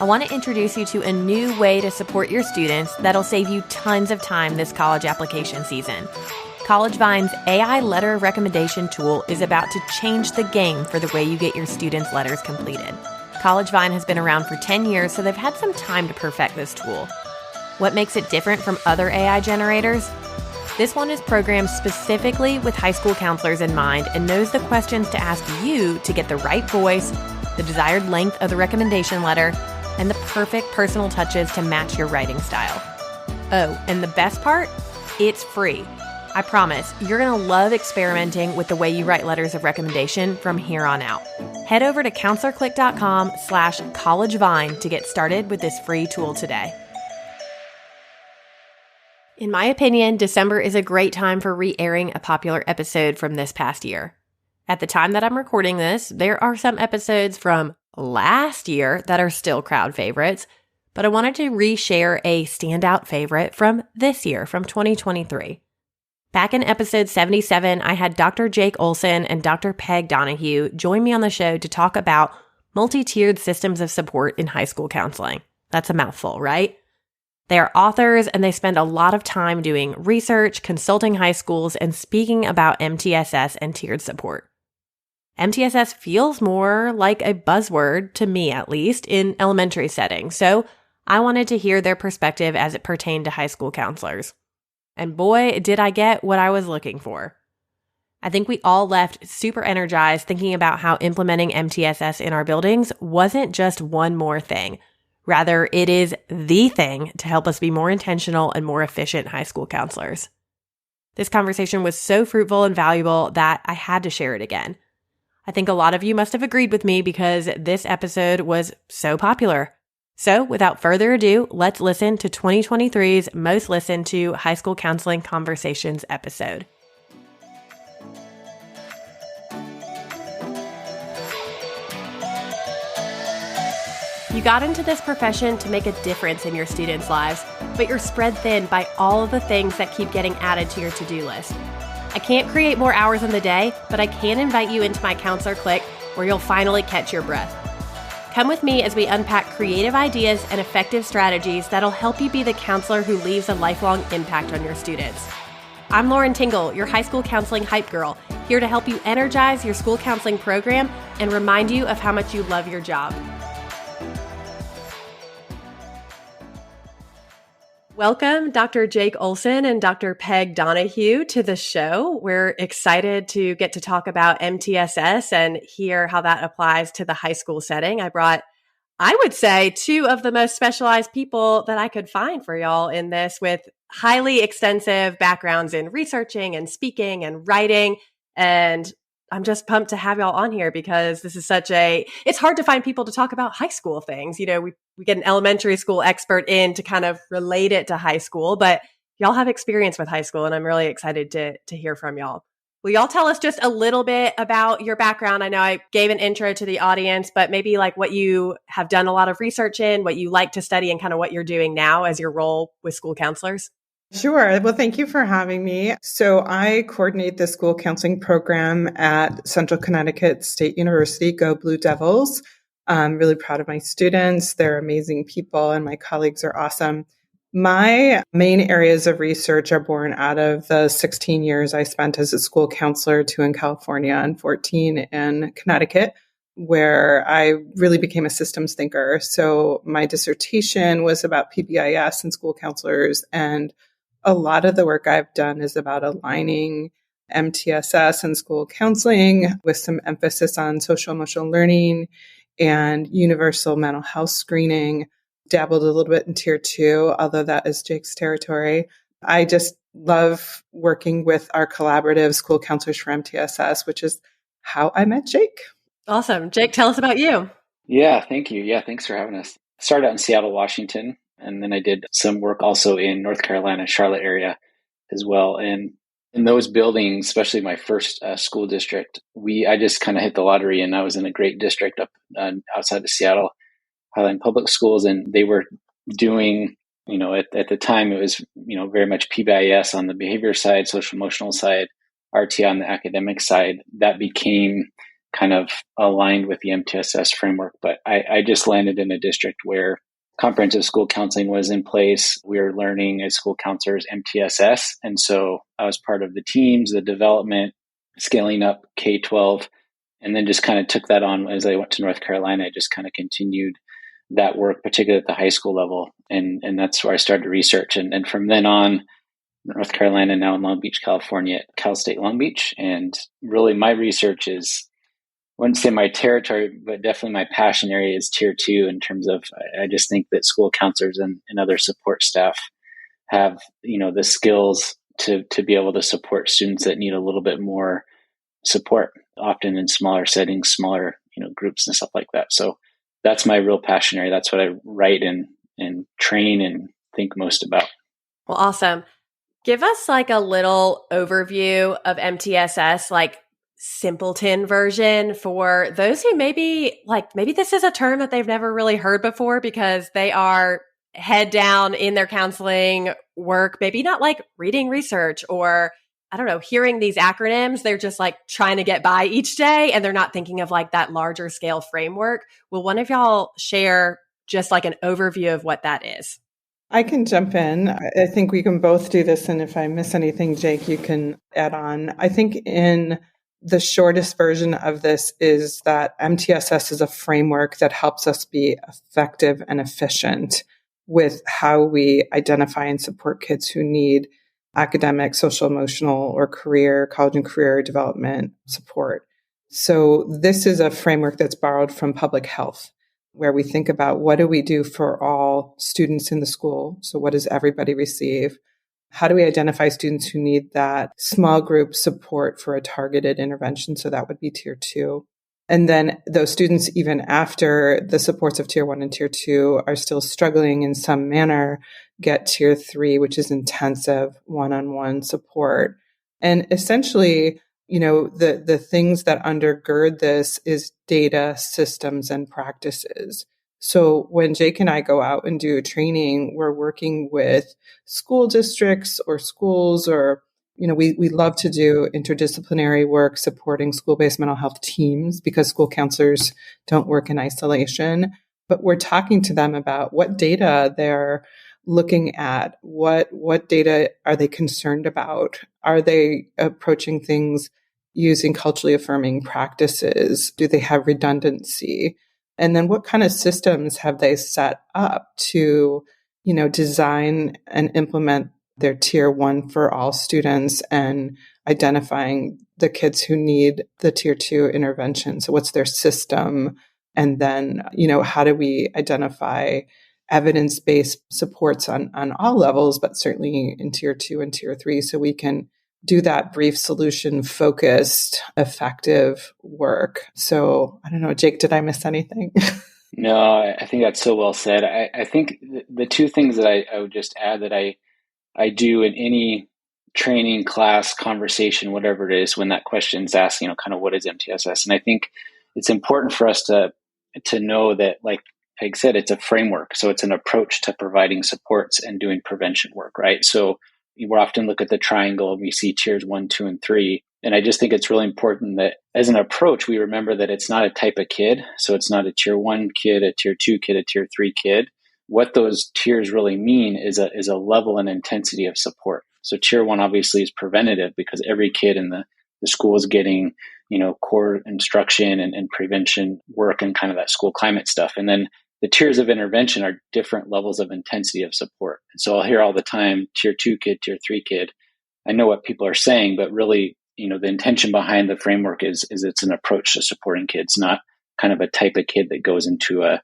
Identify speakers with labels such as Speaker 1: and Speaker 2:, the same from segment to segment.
Speaker 1: I want to introduce you to a new way to support your students that'll save you tons of time this college application season. CollegeVine's AI letter recommendation tool is about to change the game for the way you get your students' letters completed. CollegeVine has been around for 10 years, so they've had some time to perfect this tool. What makes it different from other AI generators? This one is programmed specifically with high school counselors in mind and knows the questions to ask you to get the right voice, the desired length of the recommendation letter, and the perfect personal touches to match your writing style. Oh, and the best part? It's free. I promise, you're going to love experimenting with the way you write letters of recommendation from here on out. Head over to counselorclick.com/collegevine to get started with this free tool today. In my opinion, December is a great time for re-airing a popular episode from this past year. At the time that I'm recording this, there are some episodes from last year that are still crowd favorites, but I wanted to re-share a standout favorite from this year, from 2023. Back in episode 77, I had Dr. Jake Olsen and Dr. Peg Donohue join me on the show to talk about multi-tiered systems of support in high school counseling. That's a mouthful, right? They are authors and they spend a lot of time doing research, consulting high schools, and speaking about MTSS and tiered support. MTSS feels more like a buzzword, to me at least, in elementary settings, so I wanted to hear their perspective as it pertained to high school counselors. And boy, did I get what I was looking for. I think we all left super energized thinking about how implementing MTSS in our buildings wasn't just one more thing. Rather, it is the thing to help us be more intentional and more efficient high school counselors. This conversation was so fruitful and valuable that I had to share it again. I think a lot of you must have agreed with me because this episode was so popular. So, without further ado, let's listen to 2023's most listened to high school counseling conversations episode. You got into this profession to make a difference in your students' lives, but you're spread thin by all of the things that keep getting added to your to-do list. I can't create more hours in the day, but I can invite you into my Counselor Click where you'll finally catch your breath. Come with me as we unpack creative ideas and effective strategies that'll help you be the counselor who leaves a lifelong impact on your students. I'm Lauren Tingle, your high school counseling hype girl, here to help you energize your school counseling program and remind you of how much you love your job. Welcome, Dr. Jake Olsen and Dr. Peg Donohue to the show. We're excited to get to talk about MTSS and hear how that applies to the high school setting. I brought, I would say, two of the most specialized people that I could find for y'all in this with highly extensive backgrounds in researching and speaking and writing. And I'm just pumped to have y'all on here because this is it's hard to find people to talk about high school things. You know, we get an elementary school expert in to kind of relate it to high school, but y'all have experience with high school and I'm really excited to hear from y'all. Will y'all tell us just a little bit about your background? I know I gave an intro to the audience, but maybe like what you have done a lot of research in, what you like to study and kind of what you're doing now as your role with school counselors.
Speaker 2: Sure. Well, thank you for having me. So I coordinate the school counseling program at Central Connecticut State University. Go Blue Devils. I'm really proud of my students. They're amazing people and my colleagues are awesome. My main areas of research are born out of the 16 years I spent as a school counselor, 2 in California and 14 in Connecticut, where I really became a systems thinker. So my dissertation was about PBIS and school counselors, and a lot of the work I've done is about aligning MTSS and school counseling with some emphasis on social emotional learning and universal mental health screening. Dabbled a little bit in tier 2, although that is Jake's territory. I just love working with our collaborative school counselors for MTSS, which is how I met Jake.
Speaker 1: Awesome. Jake, tell us about you.
Speaker 3: Yeah, thank you. Yeah, thanks for having us. I started out in Seattle, Washington, and then I did some work also in North Carolina, Charlotte area as well. And in those buildings, especially my first school district, I just kind of hit the lottery, and I was in a great district up outside of Seattle, Highline Public Schools, and they were doing, at the time it was, very much PBIS on the behavior side, social emotional side, RT on the academic side. That became kind of aligned with the MTSS framework. But I just landed in a district where comprehensive school counseling was in place. We were learning as school counselors MTSS. And so I was part of the teams, the development, scaling up K-12, and then just kind of took that on as I went to North Carolina. I just kind of continued that work, particularly at the high school level. And that's where I started to research. And from then on, North Carolina, now in Long Beach, California, at Cal State Long Beach. And really my research is, I wouldn't say my territory, but definitely my passion area is tier 2 in terms of, I just think that school counselors and other support staff have, the skills to be able to support students that need a little bit more support, often in smaller settings, smaller, groups and stuff like that. So that's my real passion area. That's what I write and train and think most about.
Speaker 1: Well, awesome. Give us like a little overview of MTSS, like simpleton version for those who maybe this is a term that they've never really heard before because they are head down in their counseling work, maybe not like reading research or I don't know, hearing these acronyms. They're just like trying to get by each day and they're not thinking of like that larger scale framework. Will one of y'all share just like an overview of what that is?
Speaker 2: I can jump in. I think we can both do this. And if I miss anything, Jake, you can add on. I think in the shortest version of this is that MTSS is a framework that helps us be effective and efficient with how we identify and support kids who need academic, social, emotional, or college and career development support. So this is a framework that's borrowed from public health, where we think about what do we do for all students in the school? So what does everybody receive? How do we identify students who need that small group support for a targeted intervention? So that would be tier 2. And then those students, even after the supports of tier 1 and tier 2 are still struggling in some manner, get tier 3, which is intensive one-on-one support. And essentially, the things that undergird this is data, systems, and practices. So when Jake and I go out and do training, we're working with school districts or schools or, we love to do interdisciplinary work supporting school-based mental health teams because school counselors don't work in isolation. But we're talking to them about what data they're looking at, what data are they concerned about? Are they approaching things using culturally affirming practices? Do they have redundancy? And then what kind of systems have they set up to, design and implement their tier 1 for all students and identifying the kids who need the tier 2 intervention? So what's their system? And then, how do we identify evidence-based supports on all levels, but certainly in tier 2 and tier 3, so we can do that brief solution-focused, effective work. So I don't know, Jake, did I miss anything?
Speaker 3: No, I think that's so well said. I think the two things that I would just add that I do in any training, class, conversation, whatever it is, when that question's asked, kind of what is MTSS? And I think it's important for us to know that, like I said, it's a framework. So it's an approach to providing supports and doing prevention work, right? So we often look at the triangle and we see tiers 1, 2, and 3. And I just think it's really important that as an approach, we remember that it's not a type of kid. So it's not a tier 1 kid, a tier 2 kid, a tier 3 kid. What those tiers really mean is a level and intensity of support. So tier 1 obviously is preventative because every kid in the school is getting, core instruction and prevention work and kind of that school climate stuff. And then the tiers of intervention are different levels of intensity of support. And so I'll hear all the time, tier 2 kid, tier 3 kid. I know what people are saying, but really, the intention behind the framework is it's an approach to supporting kids, not kind of a type of kid that goes into a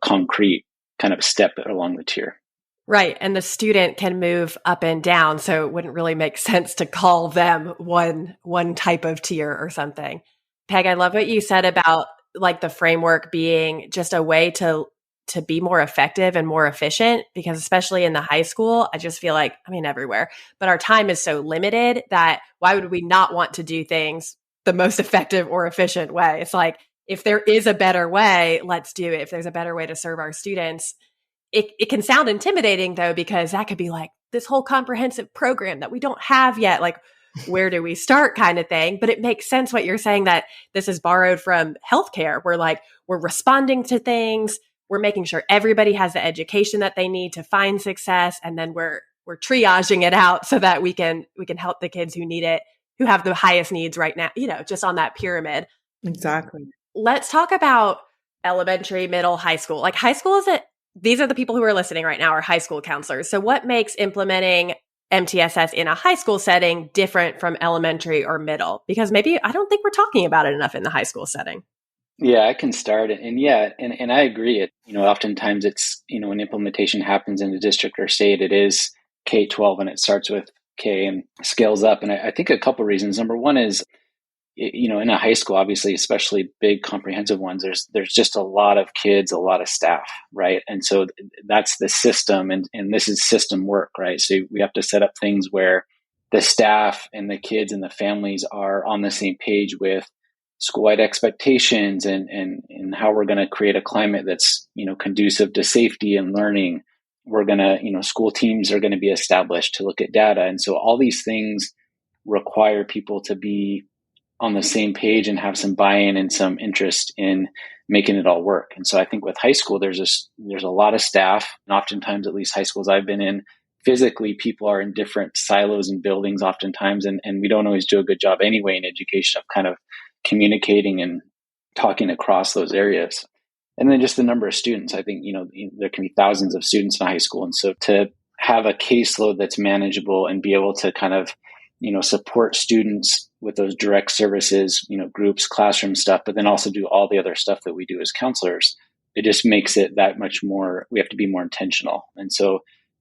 Speaker 3: concrete kind of step along the tier.
Speaker 1: Right. And the student can move up and down. So it wouldn't really make sense to call them one type of tier or something. Peg, I love what you said about like the framework being just a way to be more effective and more efficient, because especially in the high school, I just feel like, everywhere, but our time is so limited that why would we not want to do things the most effective or efficient way? It's like, if there is a better way, let's do it. If there's a better way to serve our students, it can sound intimidating though, because that could be like this whole comprehensive program that we don't have yet. Like, where do we start kind of thing. But it makes sense what you're saying, that this is borrowed from healthcare. We're responding to things. We're making sure everybody has the education that they need to find success. And then we're triaging it out so that we can help the kids who need it, who have the highest needs right now, just on that pyramid.
Speaker 2: Exactly.
Speaker 1: Let's talk about elementary, middle, high school. Like high school these are the people who are listening right now are high school counselors. So what makes implementing MTSS in a high school setting different from elementary or middle? Because maybe I don't think we're talking about it enough in the high school setting.
Speaker 3: Yeah, I can start it. And I agree. Oftentimes it's, when implementation happens in a district or state, it is K-12 and it starts with K and scales up. And I think a couple of reasons. Number one is, in a high school, obviously, especially big comprehensive ones, there's just a lot of kids, a lot of staff, right? And so that's the system, and this is system work, right? So we have to set up things where the staff and the kids and the families are on the same page with school-wide expectations and how we're going to create a climate that's, conducive to safety and learning. We're going to, school teams are going to be established to look at data. And so all these things require people to be on the same page and have some buy-in and some interest in making it all work. And so I think with high school, there's a lot of staff, and oftentimes, at least high schools I've been in, physically people are in different silos and buildings oftentimes, and we don't always do a good job anyway in education of kind of communicating and talking across those areas. And then just the number of students, I think, there can be thousands of students in high school. And so to have a caseload that's manageable and be able to kind of, support students with those direct services, groups, classroom stuff, but then also do all the other stuff that we do as counselors, it just makes it that much more, we have to be more intentional. And so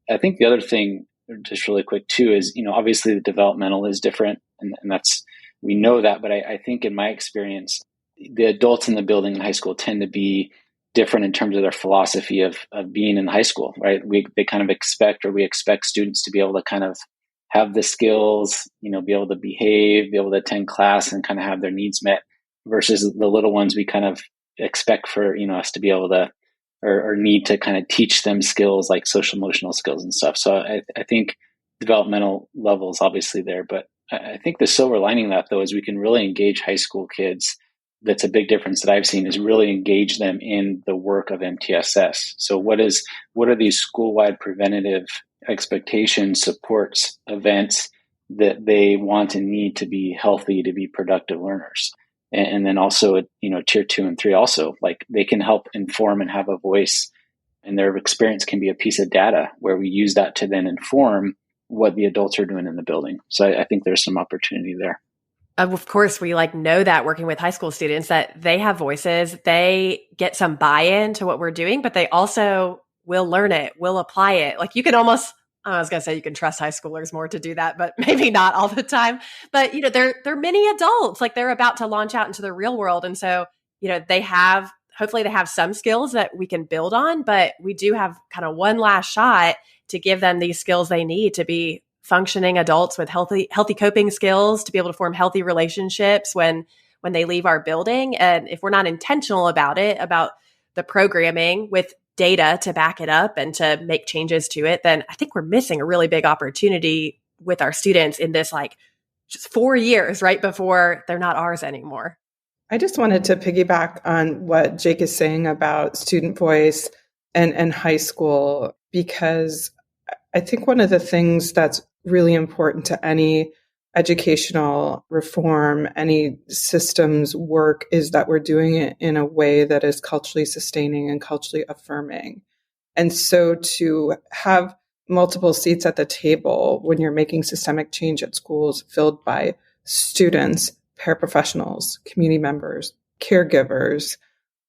Speaker 3: I think the other thing, just really quick too, is, obviously the developmental is different, and that's, we know that, but I think in my experience, the adults in the building in high school tend to be different in terms of their philosophy of being in high school, right? They kind of we expect students to be able to kind of have the skills, be able to behave, be able to attend class and kind of have their needs met, versus the little ones we kind of expect for, us to be able to, or need to kind of teach them skills like social emotional skills and stuff. So I think developmental level is obviously there, but I think the silver lining of that though is we can really engage high school kids. That's a big difference that I've seen, is really engage them in the work of MTSS. So what are these school-wide preventative expectations, supports, events that they want and need to be healthy, to be productive learners? And then also, tier 2 and 3 also, like they can help inform and have a voice, and their experience can be a piece of data where we use that to then inform what the adults are doing in the building. So I think there's some opportunity there.
Speaker 1: Of course, we know that working with high school students, that they have voices, they get some buy-in to what we're doing, but they also will learn it, will apply it. Like you can almost, I was going to say you can trust high schoolers more to do that, but maybe not all the time. But, they're mini adults, like they're about to launch out into the real world. And so, hopefully they have some skills that we can build on, but we do have kind of one last shot to give them these skills they need to be functioning adults with healthy coping skills, to be able to form healthy relationships when they leave our building. And if we're not intentional about the programming with data to back it up and to make changes to it, then I think we're missing a really big opportunity with our students in this just 4 years right before they're not ours anymore.
Speaker 2: I just wanted to piggyback on what Jake is saying about student voice and high school, because I think one of the things that's really important to any educational reform, any systems work, is that we're doing it in a way that is culturally sustaining and culturally affirming. And so to have multiple seats at the table when you're making systemic change at schools filled by students, paraprofessionals, community members, caregivers,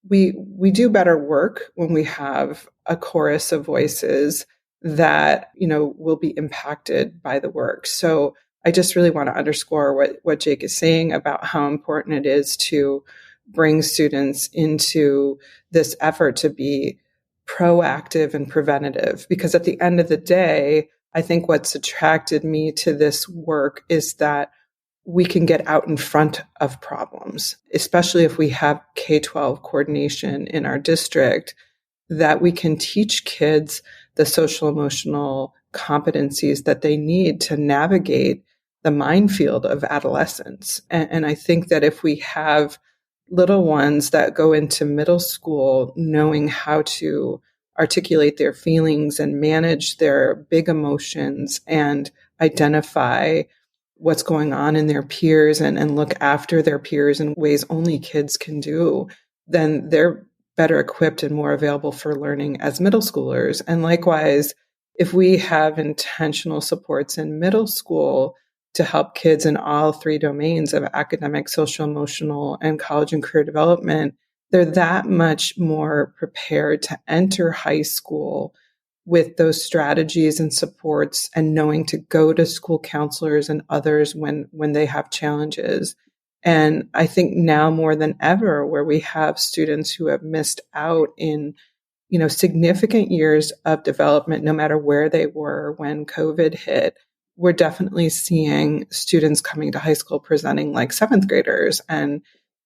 Speaker 2: we do better work when we have a chorus of voices that, will be impacted by the work. So I just really want to underscore what Jake is saying about how important it is to bring students into this effort to be proactive and preventative. Because at the end of the day, I think what's attracted me to this work is that we can get out in front of problems, especially if we have K-12 coordination in our district, that we can teach kids the social emotional competencies that they need to navigate the minefield of adolescence. And I think that if we have little ones that go into middle school knowing how to articulate their feelings and manage their big emotions and identify what's going on in their peers and look after their peers in ways only kids can do, then they're better equipped and more available for learning as middle schoolers. And likewise, if we have intentional supports in middle school to help kids in all three domains of academic, social, emotional, and college and career development, they're that much more prepared to enter high school with those strategies and supports and knowing to go to school counselors and others when they have challenges. And I think now more than ever, where we have students who have missed out in, significant years of development, no matter where they were when COVID hit, we're definitely seeing students coming to high school presenting like seventh graders and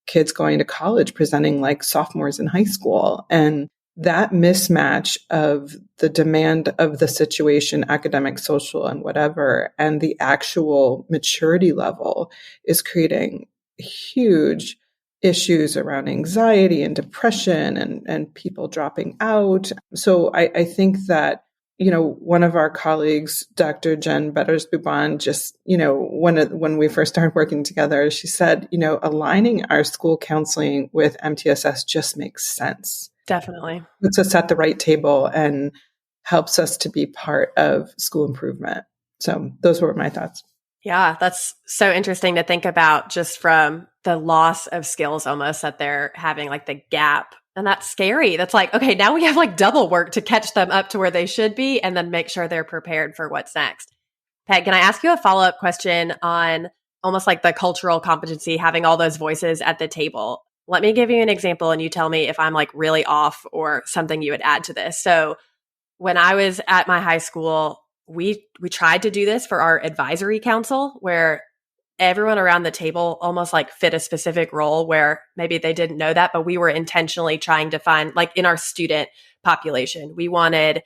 Speaker 2: kids going to college presenting like sophomores in high school. And that mismatch of the demand of the situation, academic, social, and whatever, and the actual maturity level is creating huge issues around anxiety and depression and people dropping out. So I think that, one of our colleagues, Dr. Jen Betters-Bubon, just, when we first started working together, she said, aligning our school counseling with MTSS just makes sense.
Speaker 1: Definitely.
Speaker 2: Puts us at the right table and helps us to be part of school improvement. So those were my thoughts.
Speaker 1: Yeah, that's so interesting to think about, just from the loss of skills almost that they're having, like the gap. And that's scary. That's like, okay, now we have like double work to catch them up to where they should be and then make sure they're prepared for what's next. Peg, can I ask you a follow-up question on almost like the cultural competency, having all those voices at the table? Let me give you an example and you tell me if I'm like really off or something you would add to this. So when I was at my high school, we tried to do this for our advisory council, where everyone around the table almost like fit a specific role, where maybe they didn't know that, but we were intentionally trying to find, like in our student population, we wanted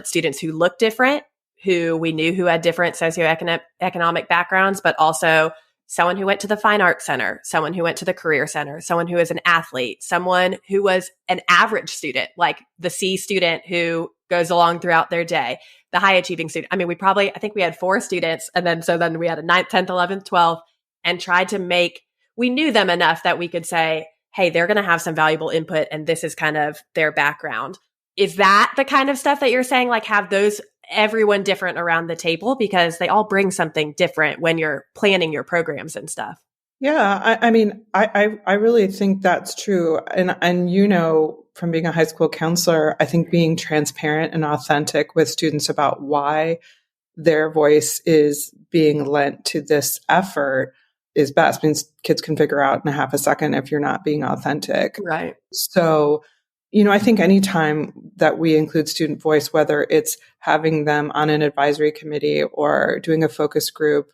Speaker 1: students who looked different, who we knew who had different socioeconomic backgrounds, but also someone who went to the Fine Arts Center, someone who went to the Career Center, someone who is an athlete, someone who was an average student, like the C student who goes along throughout their day, the high achieving student. I mean, I think we had 4 students, and then we had a 9th, 10th, 11th, 12th, and tried to we knew them enough that we could say, hey, they're going to have some valuable input, and this is kind of their background. Is that the kind of stuff that you're saying, like have everyone different around the table, because they all bring something different when you're planning your programs and stuff?
Speaker 2: Yeah, I mean, I really think that's true. And from being a high school counselor, I think being transparent and authentic with students about why their voice is being lent to this effort is best. It means kids can figure out in a half a second if you're not being authentic.
Speaker 1: Right.
Speaker 2: So, I think anytime that we include student voice, whether it's having them on an advisory committee or doing a focus group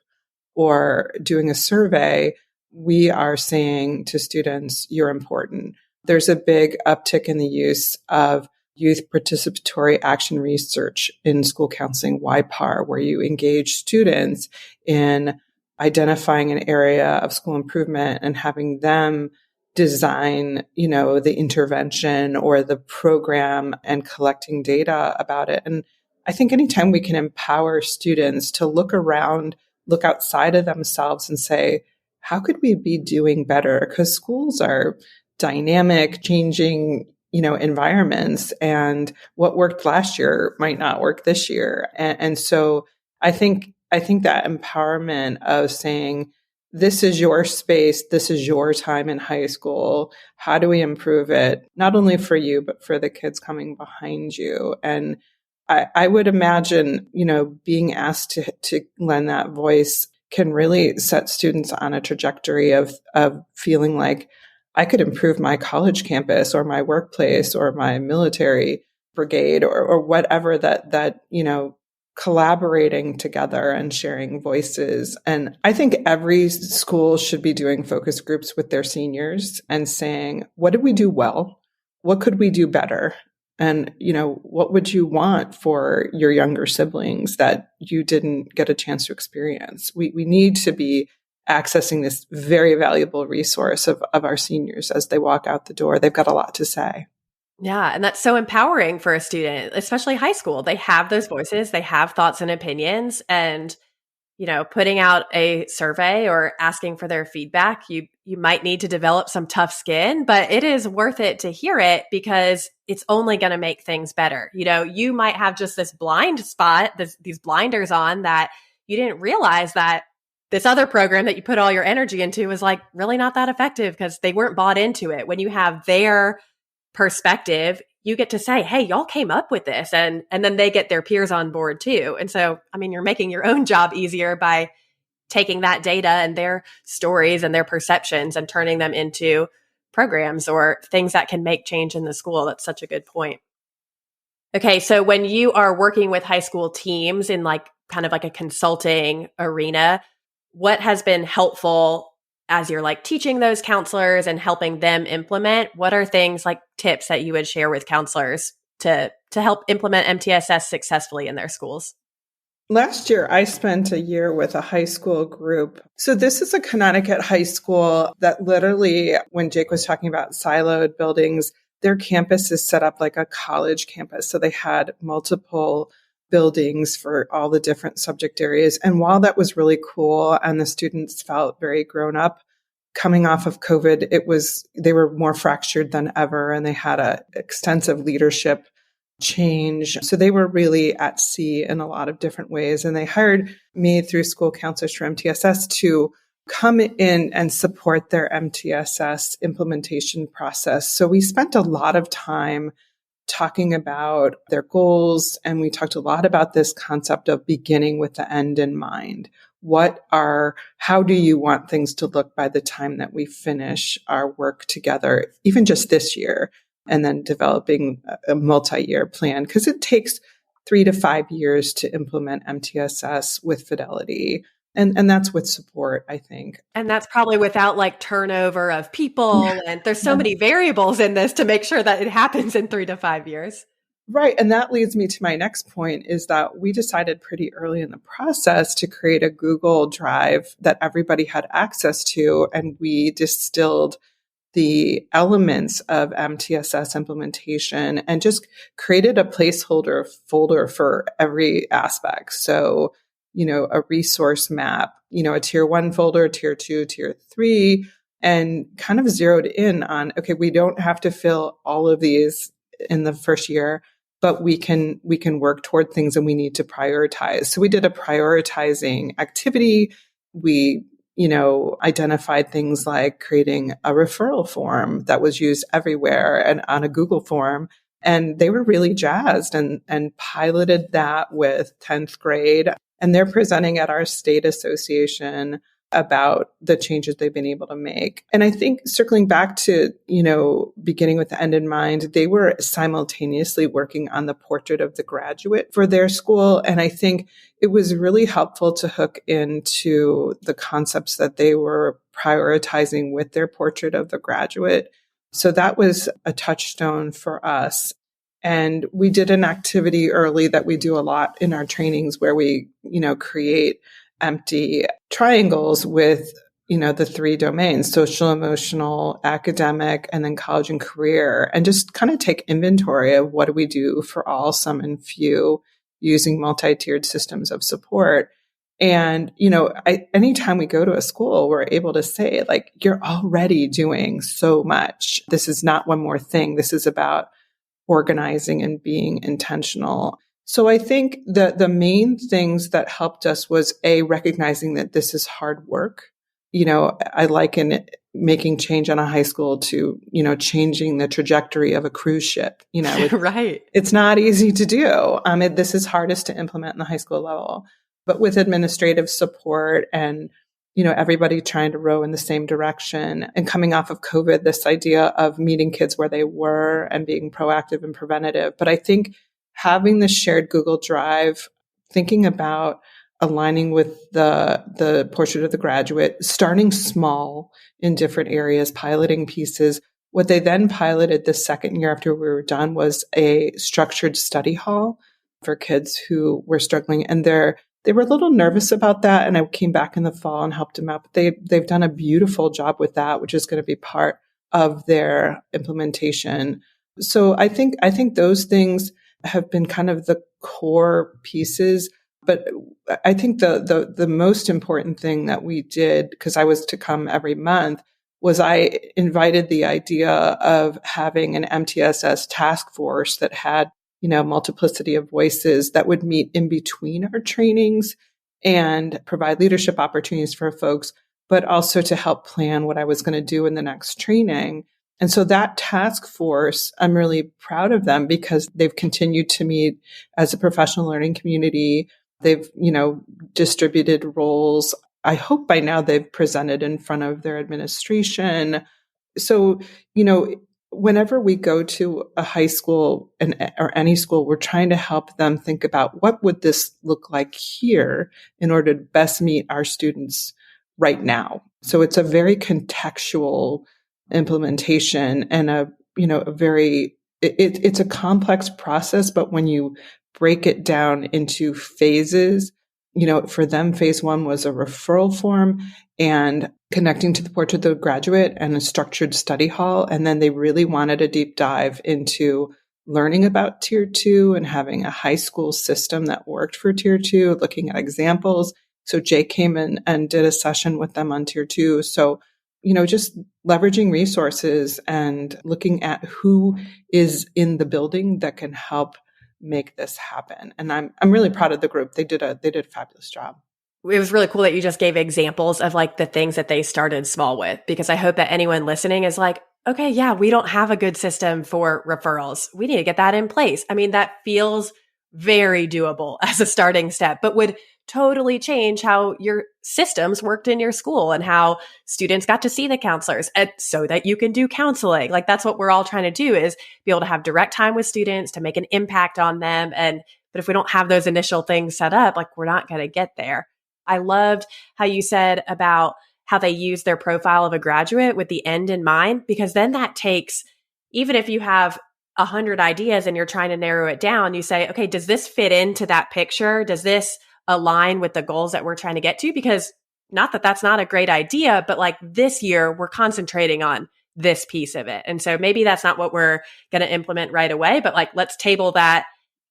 Speaker 2: or doing a survey, we are saying to students, you're important. There's a big uptick in the use of youth participatory action research in school counseling, YPAR, where you engage students in identifying an area of school improvement and having them design, the intervention or the program and collecting data about it. And I think anytime we can empower students to look around, look outside of themselves and say, how could we be doing better? Because schools are dynamic, changing, environments, and what worked last year might not work this year. And so I think that empowerment of saying, this is your space, this is your time in high school. How do we improve it? Not only for you, but for the kids coming behind you. And I would imagine, being asked to lend that voice can really set students on a trajectory of feeling like I could improve my college campus or my workplace or my military brigade or whatever that collaborating together and sharing voices. And I think every school should be doing focus groups with their seniors and saying, what did we do well? What could we do better? And, what would you want for your younger siblings that you didn't get a chance to experience? We need to be accessing this very valuable resource of our seniors as they walk out the door. They've got a lot to say.
Speaker 1: Yeah. And that's so empowering for a student, especially high school. They have those voices, they have thoughts and opinions. And, putting out a survey or asking for their feedback, you might need to develop some tough skin, but it is worth it to hear it because it's only going to make things better. You might have just this blind spot, these blinders on that you didn't realize that this other program that you put all your energy into was like really not that effective because they weren't bought into it. When you have their perspective, you get to say, hey, y'all came up with this. And then they get their peers on board too. And so, you're making your own job easier by taking that data and their stories and their perceptions and turning them into programs or things that can make change in the school. That's such a good point. Okay. So when you are working with high school teams in kind of like a consulting arena, what has been helpful as you're teaching those counselors and helping them implement? What are things tips that you would share with counselors to help implement MTSS successfully in their schools?
Speaker 2: Last year, I spent a year with a high school group. So this is a Connecticut high school that literally, when Jake was talking about siloed buildings, their campus is set up like a college campus. So they had multiple buildings for all the different subject areas. And while that was really cool and the students felt very grown up, coming off of COVID, they were more fractured than ever, and they had a extensive leadership change. So they were really at sea in a lot of different ways. And they hired me through school counselors for MTSS to come in and support their MTSS implementation process. So we spent a lot of time talking about their goals, and we talked a lot about this concept of beginning with the end in mind. How do you want things to look by the time that we finish our work together, even just this year, and then developing a multi-year plan? Because it takes 3 to 5 years to implement MTSS with fidelity. And that's with support, I think.
Speaker 1: And that's probably without turnover of people. And there's so many variables in this to make sure that it happens in 3 to 5 years.
Speaker 2: Right. And that leads me to my next point, is that we decided pretty early in the process to create a Google Drive that everybody had access to. And we distilled the elements of MTSS implementation and just created a placeholder folder for every aspect. So, a resource map, a tier 1 folder, tier 2, tier 3, and kind of zeroed in on, okay, we don't have to fill all of these in the first year, but we can work toward things, and we need to prioritize. So we did a prioritizing activity. We identified things like creating a referral form that was used everywhere and on a Google form. And they were really jazzed and piloted that with 10th grade. And they're presenting at our state association about the changes they've been able to make. And I think circling back to, beginning with the end in mind, they were simultaneously working on the portrait of the graduate for their school. And I think it was really helpful to hook into the concepts that they were prioritizing with their portrait of the graduate. So that was a touchstone for us. And we did an activity early that we do a lot in our trainings where we, create empty triangles with, the 3 domains: social, emotional, academic, and then college and career, and just kind of take inventory of what do we do for all, some, and few using multi-tiered systems of support. And, anytime we go to a school, we're able to say, you're already doing so much. This is not one more thing. This is about organizing and being intentional. So I think the main things that helped us was recognizing that this is hard work. I liken it, making change on a high school to, changing the trajectory of a cruise ship.
Speaker 1: Right.
Speaker 2: It's not easy to do. This is hardest to implement in the high school level, but with administrative support and, everybody trying to row in the same direction, and coming off of COVID, this idea of meeting kids where they were and being proactive and preventative. But I think having the shared Google Drive, thinking about aligning with the portrait of the graduate, starting small in different areas, piloting pieces, What they then piloted the second year after we were done was a structured study hall for kids who were struggling. And they were a little nervous about that. And I came back in the fall and helped them out. But they've done a beautiful job with that, which is going to be part of their implementation. So I think those things have been kind of the core pieces. But I think the most important thing that we did, because I was to come every month, was I invited the idea of having an MTSS task force that had, multiplicity of voices that would meet in between our trainings and provide leadership opportunities for folks, but also to help plan what I was going to do in the next training. And so that task force, I'm really proud of them because they've continued to meet as a professional learning community. They've, distributed roles. I hope by now they've presented in front of their administration. So, whenever we go to a high school or any school, we're trying to help them think about what would this look like here in order to best meet our students right now. So it's a very contextual implementation and it's a complex process, but when you break it down into phases, for them, phase one was a referral form and connecting to the portrait of the graduate and a structured study hall. And then they really wanted a deep dive into learning about tier two and having a high school system that worked for tier two, looking at examples. So Jay came in and did a session with them on tier two. So, just leveraging resources and looking at who is in the building that can help make this happen. And I'm really proud of the group. They did a fabulous job.
Speaker 1: It was really cool that you just gave examples of like the things that they started small with, because I hope that anyone listening is like, okay, yeah, we don't have a good system for referrals. We need to get that in place. I mean, that feels very doable as a starting step, but would totally change how your systems worked in your school and how students got to see the counselors so that you can do counseling. Like that's what we're all trying to do, is be able to have direct time with students to make an impact on them. But if we don't have those initial things set up, like we're not going to get there. I loved how you said about how they use their profile of a graduate with the end in mind, because then that takes, even if you have 100 ideas and you're trying to narrow it down, you say, okay, does this fit into that picture? Does this align with the goals that we're trying to get to? Because not that that's not a great idea, but like this year we're concentrating on this piece of it. And so maybe that's not what we're going to implement right away, but like, let's table that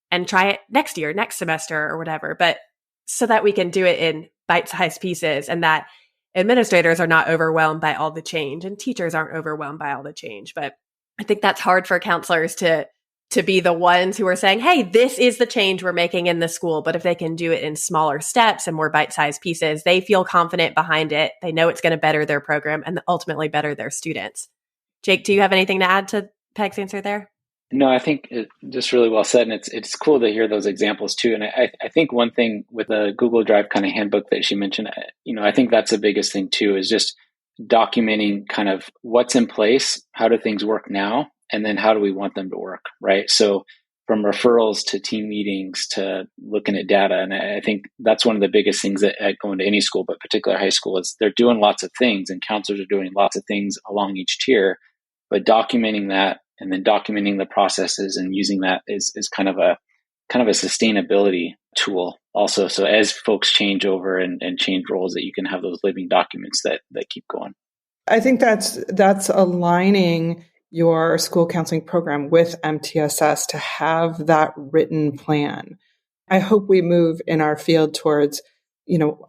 Speaker 1: and try it next year, next semester or whatever. But so that we can do it in bite-sized pieces and that administrators are not overwhelmed by all the change and teachers aren't overwhelmed by all the change. But I think that's hard for counselors to be the ones who are saying, hey, this is the change we're making in the school. But if they can do it in smaller steps and more bite-sized pieces, they feel confident behind it. They know it's going to better their program and ultimately better their students. Jake, do you have anything to add to Peg's answer there?
Speaker 3: No, I think just really well said. And it's cool to hear those examples too. And I think one thing with the Google Drive kind of handbook that she mentioned, I think that's the biggest thing too, is just documenting kind of what's in place, how do things work now, and then how do we want them to work, right? So from referrals to team meetings to looking at data. And I think that's one of the biggest things that go into any school, but particularly high school, is they're doing lots of things and counselors are doing lots of things along each tier, but documenting that and then documenting the processes and using that is kind of a sustainability tool also. So as folks change over and change roles, that you can have those living documents that keep going.
Speaker 2: I think that's aligning your school counseling program with MTSS to have that written plan. I hope we move in our field towards,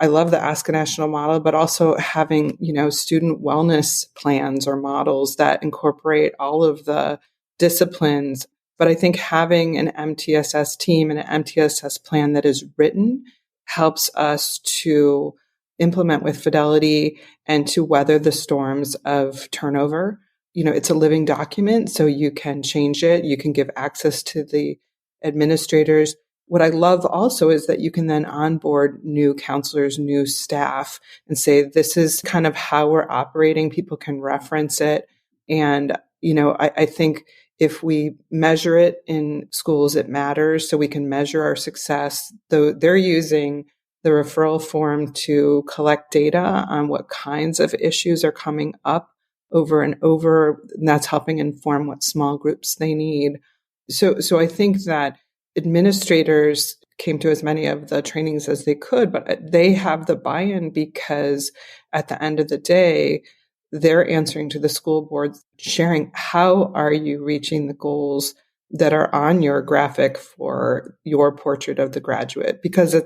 Speaker 2: I love the Ask a National model, but also having, student wellness plans or models that incorporate all of the disciplines. But I think having an MTSS team and an MTSS plan that is written helps us to implement with fidelity and to weather the storms of turnover. It's a living document, so you can change it. You can give access to the administrators. What I love also is that you can then onboard new counselors, new staff, and say, this is kind of how we're operating. People can reference it. And, I think if we measure it in schools, it matters. So we can measure our success. Though they're using the referral form to collect data on what kinds of issues are coming up over and over. And that's helping inform what small groups they need. So I think that administrators came to as many of the trainings as they could, but they have the buy-in because at the end of the day, they're answering to the school board, sharing how are you reaching the goals that are on your graphic for your portrait of the graduate, because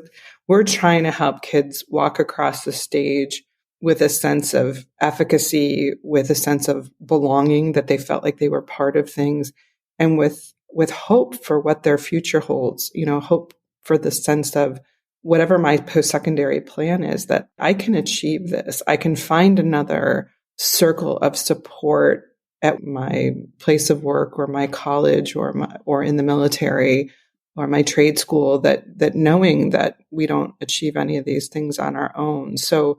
Speaker 2: we're trying to help kids walk across the stage with a sense of efficacy, with a sense of belonging, that they felt like they were part of things, and with hope for what their future holds, hope for the sense of whatever my post-secondary plan is, that I can achieve this. I can find another circle of support at my place of work or my college or in the military or my trade school, that knowing that we don't achieve any of these things on our own. So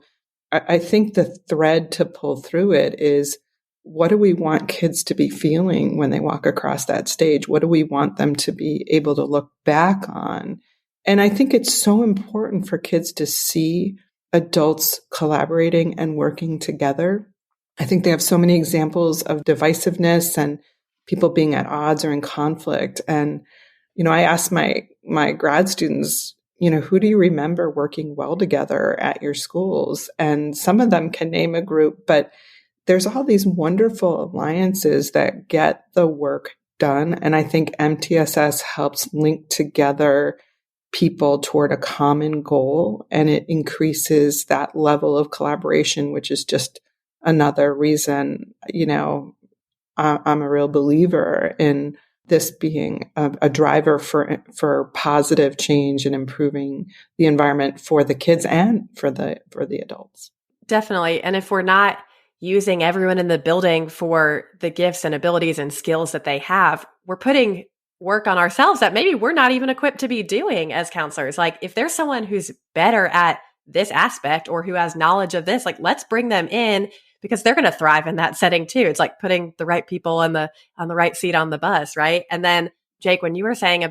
Speaker 2: I think the thread to pull through it is, what do we want kids to be feeling when they walk across that stage? What do we want them to be able to look back on? And I think it's so important for kids to see adults collaborating and working together. I think they have so many examples of divisiveness and people being at odds or in conflict. And, I asked my grad students, who do you remember working well together at your schools? And some of them can name a group, but there's all these wonderful alliances that get the work done. And I think MTSS helps link together people toward a common goal, and it increases that level of collaboration, which is just another reason, I'm a real believer in this being a driver for positive change and improving the environment for the kids and for the adults.
Speaker 1: Definitely. And if we're not using everyone in the building for the gifts and abilities and skills that they have, we're putting work on ourselves that maybe we're not even equipped to be doing as counselors. Like, if there's someone who's better at this aspect or who has knowledge of this, like, let's bring them in, because they're going to thrive in that setting too. It's like putting the right people on the right seat on the bus, right? And then, Jake, when you were talking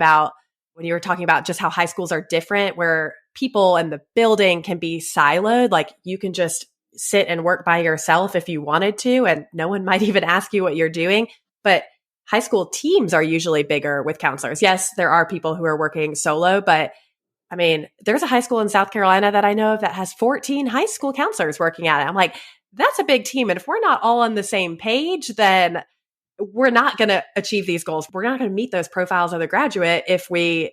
Speaker 1: about just how high schools are different, where people and the building can be siloed, like you can just sit and work by yourself if you wanted to, and no one might even ask you what you're doing. But high school teams are usually bigger with counselors. Yes, there are people who are working solo, but I mean, there's a high school in South Carolina that I know of that has 14 high school counselors working at it. I'm like, that's a big team. And if we're not all on the same page, then we're not going to achieve these goals. We're not going to meet those profiles of the graduate if we're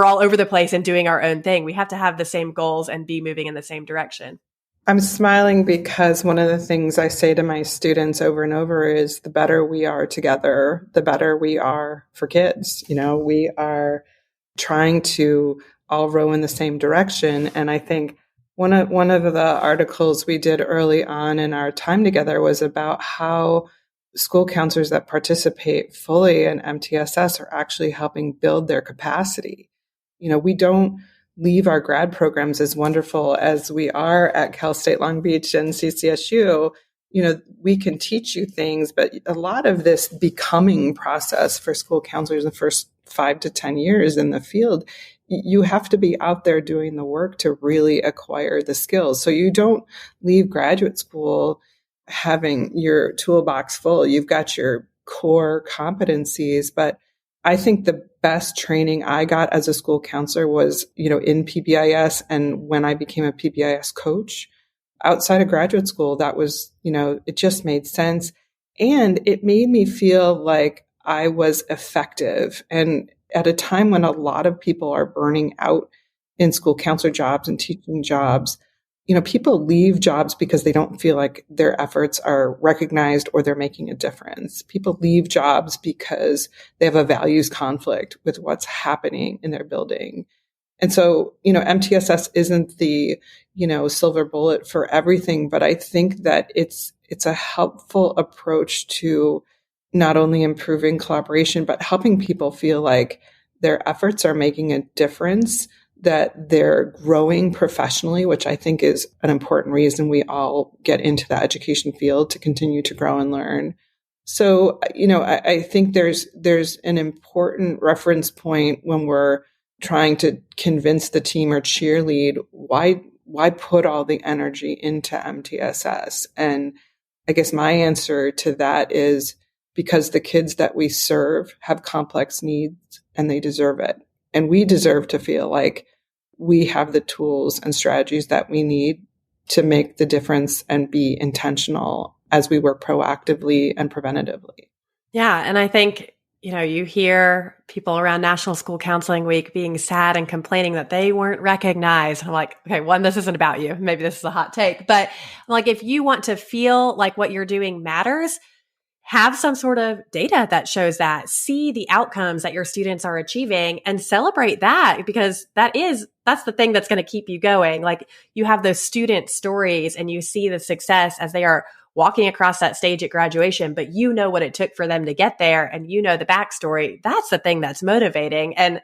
Speaker 1: all over the place and doing our own thing. We have to have the same goals and be moving in the same direction.
Speaker 2: I'm smiling because one of the things I say to my students over and over is, the better we are together, the better we are for kids. We are trying to all row in the same direction. And I think one of the articles we did early on in our time together was about how school counselors that participate fully in MTSS are actually helping build their capacity. We don't leave our grad programs as wonderful as we are at Cal State Long Beach and CCSU. We can teach you things, but a lot of this becoming process for school counselors in the first 5 to 10 years in the field, you have to be out there doing the work to really acquire the skills. So you don't leave graduate school having your toolbox full. You've got your core competencies, but I think the best training I got as a school counselor was, in PBIS. And when I became a PBIS coach outside of graduate school, that was, it just made sense. And it made me feel like I was effective. And at a time when a lot of people are burning out in school counselor jobs and teaching jobs, people leave jobs because they don't feel like their efforts are recognized or they're making a difference. People leave jobs because they have a values conflict with what's happening in their building. And so, MTSS isn't the, silver bullet for everything, but I think that it's a helpful approach to not only improving collaboration, but helping people feel like their efforts are making a difference, that they're growing professionally, which I think is an important reason we all get into the education field, to continue to grow and learn. So, I think there's an important reference point when we're trying to convince the team or cheerlead, why put all the energy into MTSS? And I guess my answer to that is because the kids that we serve have complex needs and they deserve it. And we deserve to feel like we have the tools and strategies that we need to make the difference and be intentional as we work proactively and preventatively.
Speaker 1: Yeah. And I think, you hear people around National School Counseling Week being sad and complaining that they weren't recognized. I'm like, okay, one, this isn't about you. Maybe this is a hot take, but like, if you want to feel like what you're doing matters, have some sort of data that shows that, see the outcomes that your students are achieving and celebrate that, because that's the thing that's going to keep you going. Like, you have those student stories and you see the success as they are walking across that stage at graduation, but you know what it took for them to get there and you know the backstory. That's the thing that's motivating. And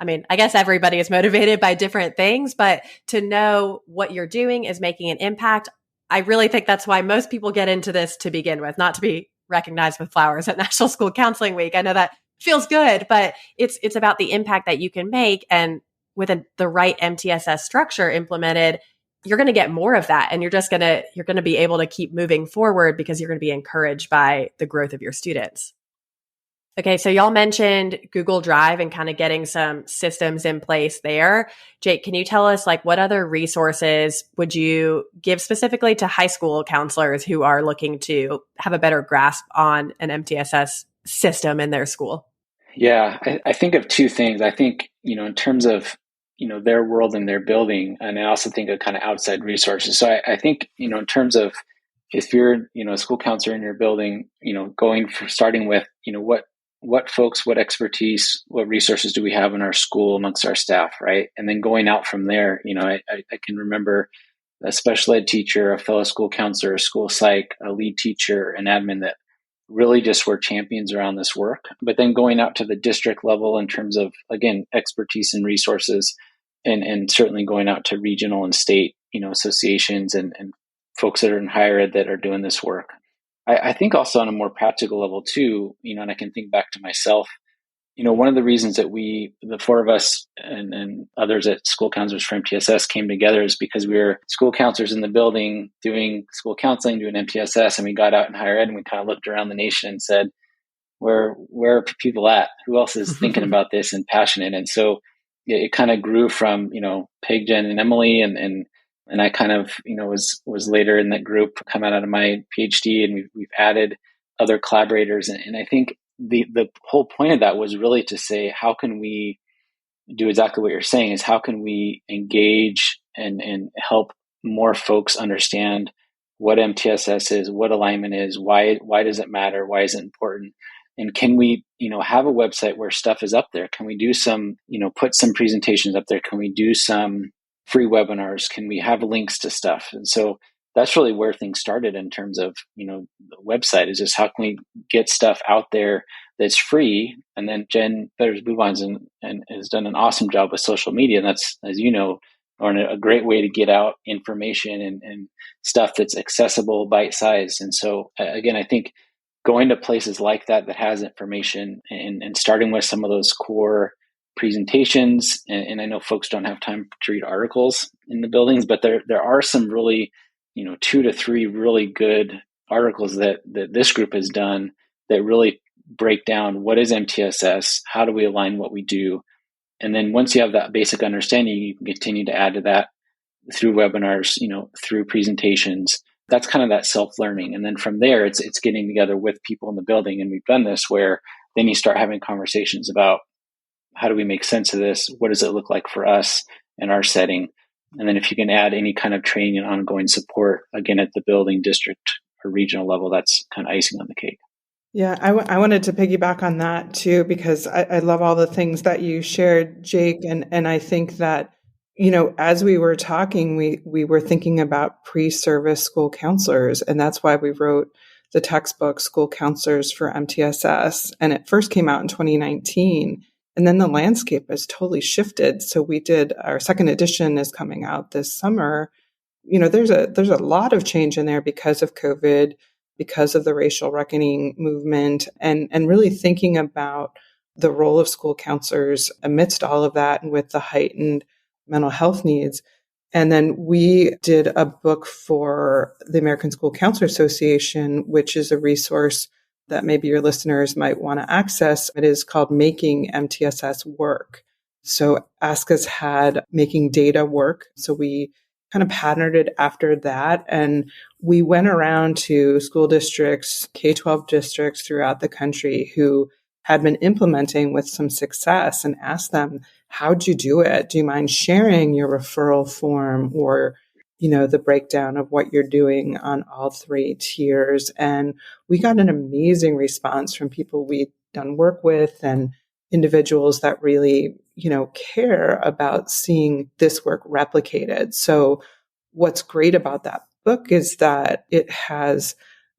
Speaker 1: I mean, I guess everybody is motivated by different things, but to know what you're doing is making an impact. I really think that's why most people get into this to begin with, not to be recognized with flowers at National School Counseling Week. I know that feels good, but it's about the impact that you can make. And with the right MTSS structure implemented, you're going to get more of that. And you're going to be able to keep moving forward because you're going to be encouraged by the growth of your students. Okay, so y'all mentioned Google Drive and kind of getting some systems in place there. Jake, can you tell us like what other resources would you give specifically to high school counselors who are looking to have a better grasp on an MTSS system in their school?
Speaker 3: Yeah, I think of two things. I think, in terms of, their world and their building, and I also think of kind of outside resources. So I think, in terms of if you're, a school counselor in your building, starting with, what folks, what expertise, what resources do we have in our school amongst our staff, right? And then going out from there, I can remember a special ed teacher, a fellow school counselor, a school psych, a lead teacher, an admin that really just were champions around this work. But then going out to the district level in terms of, again, expertise and resources, and certainly going out to regional and state, associations and folks that are in higher ed that are doing this work. I think also on a more practical level too, and I can think back to myself, one of the reasons that the four of us and others at School Counselors for MTSS came together is because we were school counselors in the building doing school counseling, doing MTSS, and we got out in higher ed and we kind of looked around the nation and said, where are people at? Who else is thinking about this and passionate? And so it kind of grew from, Peg, Jen, and Emily, and I kind of, was later in that group, come out of my PhD, and we've added other collaborators. And I think the whole point of that was really to say, how can we do exactly what you're saying, is how can we engage and help more folks understand what MTSS is, what alignment is, why does it matter, why is it important? And can we, have a website where stuff is up there? Can we do some, put some presentations up there? Can we do some free webinars? Can we have links to stuff? And so that's really where things started in terms of, the website, is just how can we get stuff out there that's free? And then Jen Betters-Bubans and has done an awesome job with social media. And that's, as you know, a great way to get out information and stuff that's accessible, bite-sized. And so again, I think going to places like that has information and starting with some of those core presentations. And I know folks don't have time to read articles in the buildings, but there are some really, 2 to 3 really good articles that this group has done that really break down what is MTSS, how do we align what we do. And then once you have that basic understanding, you can continue to add to that through webinars, through presentations. That's kind of that self-learning. And then from there, it's getting together with people in the building. And we've done this where then you start having conversations about how do we make sense of this? What does it look like for us in our setting? And then if you can add any kind of training and ongoing support, again, at the building, district, or regional level, that's kind of icing on the cake.
Speaker 2: Yeah, I wanted to piggyback on that too, because I love all the things that you shared, Jake. And I think that, as we were talking, we were thinking about pre-service school counselors. And that's why we wrote the textbook, School Counselors for MTSS. And it first came out in 2019. And then the landscape has totally shifted. So we did, our second edition is coming out this summer. There's a lot of change in there because of COVID, because of the racial reckoning movement, and really thinking about the role of school counselors amidst all of that and with the heightened mental health needs. And then we did a book for the American School Counselor Association, which is a resource that maybe your listeners might want to access. It is called Making MTSS Work. So ASCA's had Making Data Work. So we kind of patterned it after that. And we went around to school districts, K-12 districts throughout the country who had been implementing with some success and asked them, how'd you do it? Do you mind sharing your referral form or, the breakdown of what you're doing on all three tiers? And we got an amazing response from people we'd done work with and individuals that really, care about seeing this work replicated. So what's great about that book is that it has,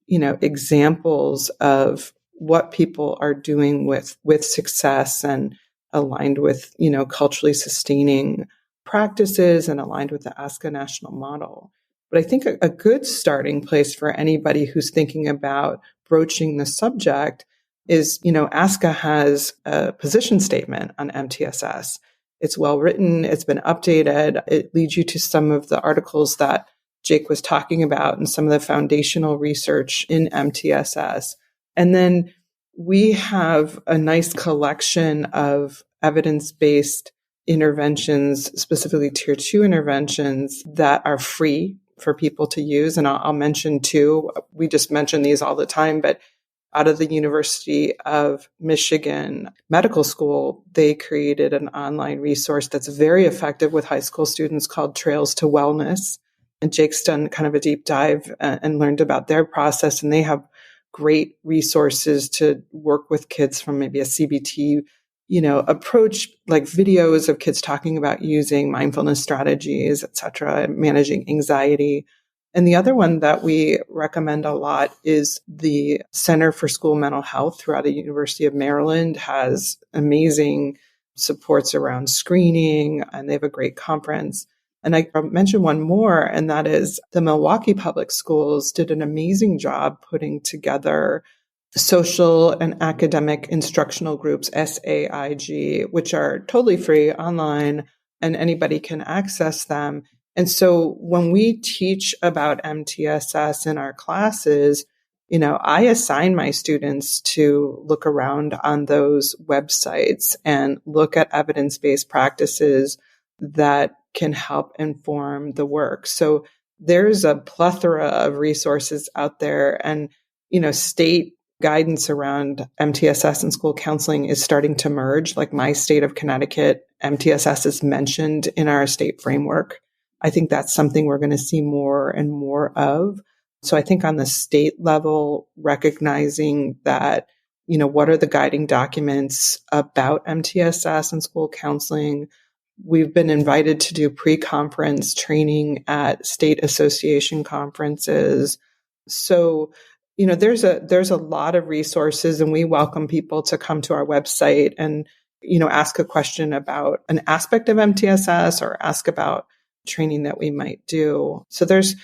Speaker 2: examples of what people are doing with success and aligned with, culturally sustaining practices and aligned with the ASCA national model. But I think a good starting place for anybody who's thinking about broaching the subject is, ASCA has a position statement on MTSS. It's well written. It's been updated. It leads you to some of the articles that Jake was talking about and some of the foundational research in MTSS. And then we have a nice collection of evidence-based interventions, specifically tier 2 interventions that are free for people to use. And I'll mention two. We just mention these all the time, but out of the University of Michigan Medical School, they created an online resource that's very effective with high school students called Trails to Wellness. And Jake's done kind of a deep dive and learned about their process. And they have great resources to work with kids from maybe a CBT, approach, like videos of kids talking about using mindfulness strategies, et cetera, managing anxiety. And the other one that we recommend a lot is the Center for School Mental Health throughout the University of Maryland has amazing supports around screening, and they have a great conference. And I'll mention one more, and that is the Milwaukee Public Schools did an amazing job putting together social and academic instructional groups, SAIG, which are totally free online and anybody can access them. And so when we teach about MTSS in our classes, I assign my students to look around on those websites and look at evidence-based practices that can help inform the work. So there's a plethora of resources out there, and, state guidance around MTSS and school counseling is starting to merge. Like my state of Connecticut, MTSS is mentioned in our state framework. I think that's something we're going to see more and more of. So I think on the state level, recognizing that, what are the guiding documents about MTSS and school counseling? We've been invited to do pre-conference training at state association conferences. So, there's a lot of resources, and we welcome people to come to our website and, ask a question about an aspect of MTSS or ask about training that we might do. So there's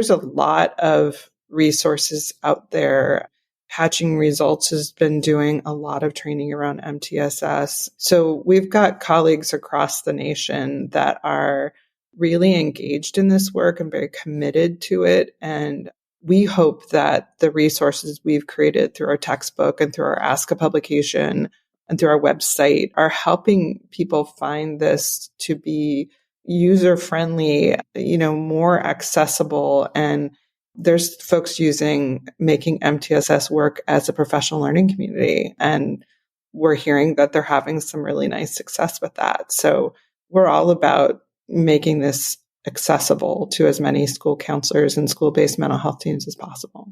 Speaker 2: a lot of resources out there. Hatching Results has been doing a lot of training around MTSS. So we've got colleagues across the nation that are really engaged in this work and very committed to it. And we hope that the resources we've created through our textbook and through our ASCA publication and through our website are helping people find this to be user-friendly, more accessible. And there's folks making MTSS work as a professional learning community. And we're hearing that they're having some really nice success with that. So we're all about making this accessible to as many school counselors and school-based mental health teams as possible.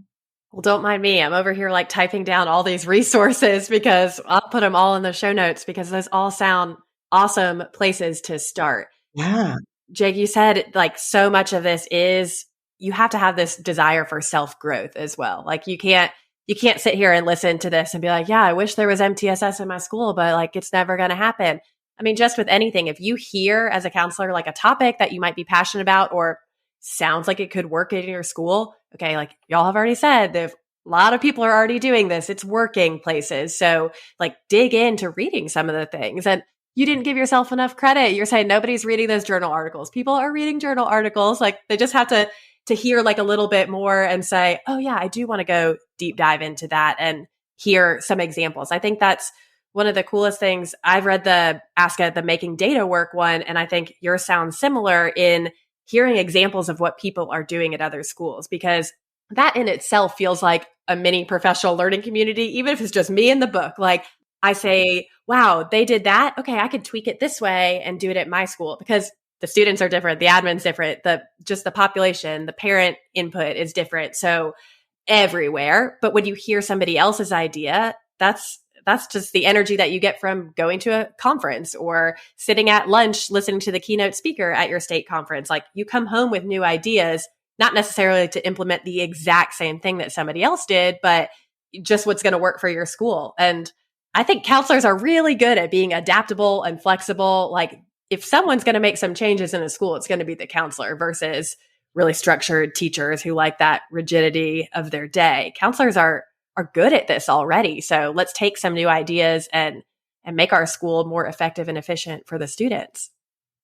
Speaker 1: Well, don't mind me. I'm over here like typing down all these resources because I'll put them all in the show notes because those all sound awesome places to start.
Speaker 2: Yeah.
Speaker 1: Jake, you said like so much of this is you have to have this desire for self-growth as well. Like you can't sit here and listen to this and be like, yeah, I wish there was MTSS in my school, but like it's never going to happen. I mean, just with anything, if you hear as a counselor like a topic that you might be passionate about or sounds like it could work in your school, okay, like y'all have already said, a lot of people are already doing this. It's working places. So like dig into reading some of the things. And you didn't give yourself enough credit. You're saying nobody's reading those journal articles. People are reading journal articles. Like they just have to hear like a little bit more and say, oh yeah, I do want to go deep dive into that and hear some examples. I think that's one of the coolest things. I've read the ASCA, the Making Data Work one, and I think yours sounds similar in hearing examples of what people are doing at other schools, because that in itself feels like a mini professional learning community, even if it's just me in the book. Like I say, wow, they did that. Okay, I could tweak it this way and do it at my school, because the students are different, the admin's different, just the population, the parent input is different. So everywhere. But when you hear somebody else's idea, that's just the energy that you get from going to a conference or sitting at lunch, listening to the keynote speaker at your state conference. Like you come home with new ideas, not necessarily to implement the exact same thing that somebody else did, but just what's going to work for your school. And I think counselors are really good at being adaptable and flexible. Like if someone's going to make some changes in a school, it's going to be the counselor versus really structured teachers who like that rigidity of their day. Counselors are good at this already. So let's take some new ideas and make our school more effective and efficient for the students.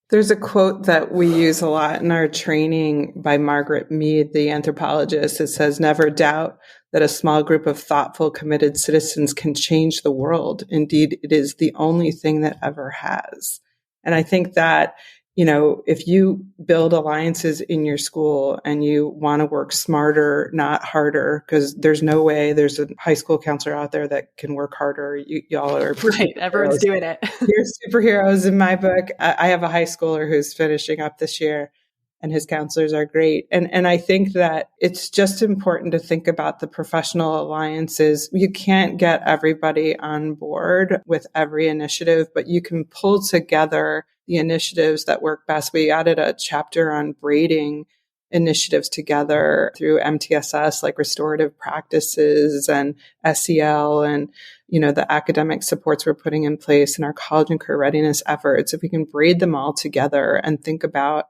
Speaker 2: There's a quote that we use a lot in our training by Margaret Mead, the anthropologist. It says, "Never doubt that a small group of thoughtful, committed citizens can change the world. Indeed, it is the only thing that ever has." And I think that, if you build alliances in your school and you want to work smarter, not harder, because there's no way there's a high school counselor out there that can work harder. Y'all are
Speaker 1: right. Everyone's doing it.
Speaker 2: You're superheroes in my book. I have a high schooler who's finishing up this year, and his counselors are great. And I think that it's just important to think about the professional alliances. You can't get everybody on board with every initiative, but you can pull together the initiatives that work best. We added a chapter on braiding initiatives together through MTSS, like restorative practices and SEL and, the academic supports we're putting in place and our college and career readiness efforts. If we can braid them all together and think about,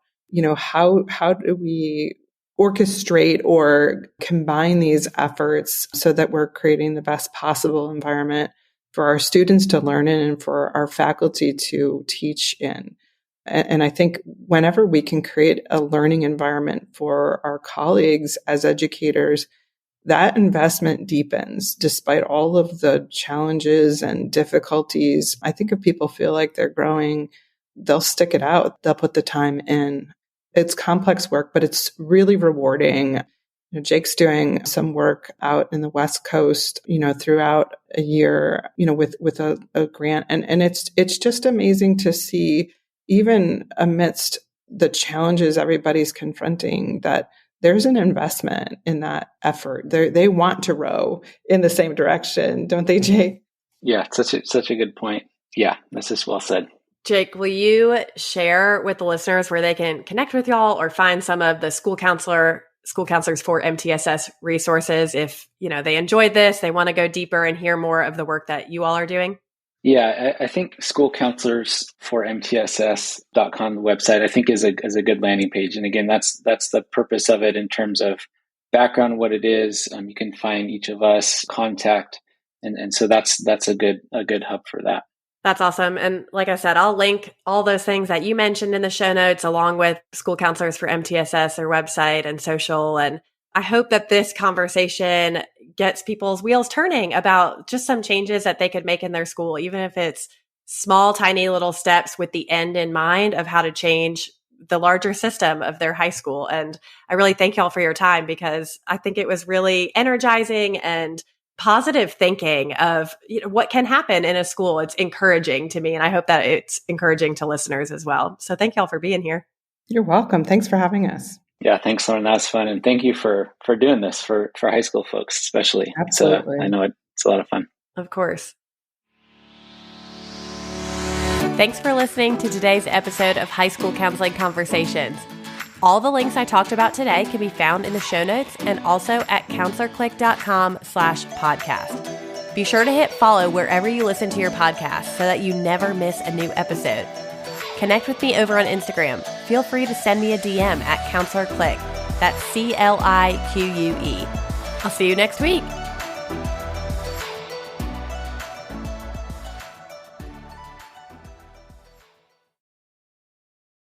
Speaker 2: how do we orchestrate or combine these efforts so that we're creating the best possible environment for our students to learn in and for our faculty to teach in. And I think whenever we can create a learning environment for our colleagues as educators, that investment deepens despite all of the challenges and difficulties. I think if people feel like they're growing, they'll stick it out. They'll put the time in. It's complex work, but it's really rewarding. Jake's doing some work out in the West Coast, throughout a year, with a grant. And it's just amazing to see, even amidst the challenges everybody's confronting, that there's an investment in that effort. They want to row in the same direction, don't they, Jake?
Speaker 3: Yeah, such a good point. Yeah, that's just well said.
Speaker 1: Jake, will you share with the listeners where they can connect with y'all or find some of the school counselors for MTSS resources if, they enjoyed this, they want to go deeper and hear more of the work that you all are doing?
Speaker 3: Yeah, I think school counselors for MTSS.com, the website, I think is a good landing page. And again, that's the purpose of it in terms of background, what it is. You can find each of us, contact, and so that's a good hub for that.
Speaker 1: That's awesome. And like I said, I'll link all those things that you mentioned in the show notes, along with school counselors for MTSS, their website and social. And I hope that this conversation gets people's wheels turning about just some changes that they could make in their school, even if it's small, tiny little steps with the end in mind of how to change the larger system of their high school. And I really thank y'all for your time, because I think it was really energizing and positive thinking of what can happen in a school. It's encouraging to me, and I hope that it's encouraging to listeners as well. So thank y'all for being here.
Speaker 2: You're welcome. Thanks for having us.
Speaker 3: Yeah, thanks, Lauren. That was fun. And thank you for doing this for high school folks, especially.
Speaker 2: Absolutely.
Speaker 3: I know it's a lot of fun.
Speaker 1: Of course. Thanks for listening to today's episode of High School Counseling Conversations. All the links I talked about today can be found in the show notes and also at counselorclick.com/podcast. Be sure to hit follow wherever you listen to your podcast so that you never miss a new episode. Connect with me over on Instagram. Feel free to send me a DM at counselorclick. That's CLIQUE. I'll see you next week.